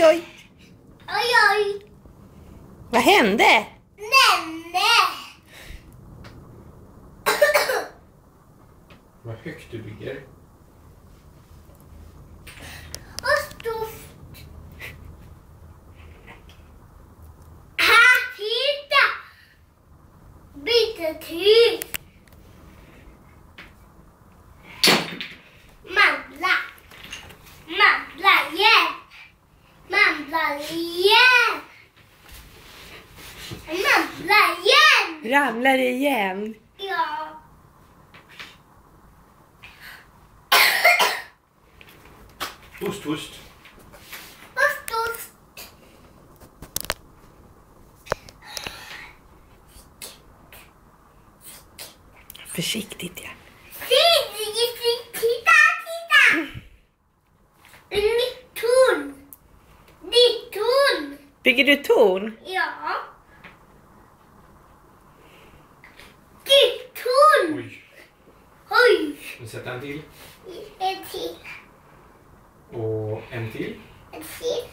oj, oj. Oj, oj. Vad hände? Nej. Vad högt du ligger. Och stoft. Här, titta. Byter till. Mandla. Mandla igen. Mandla igen. Mandla igen. Ramlar igen. Ja. Ost. Och stoft. Försiktigt, ja. Titta. Ditt torn. Bygger du torn? Ja. Ditt torn. Oj. Oj. Nu sätter en till. En till. Och en till. En till.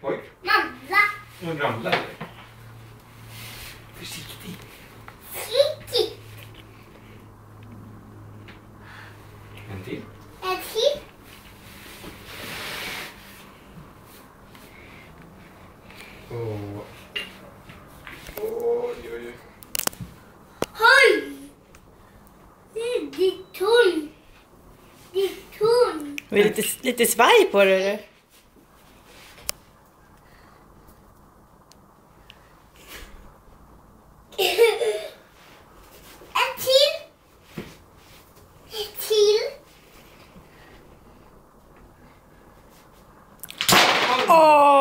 Oj. Mandla. Nu ramlar det. Försiktigt. Titti. En till. En till. Och... Oj. Oj. Ditt torn. Ditt torn. Det är lite svaj på det. Eller? En till. En till. Åh!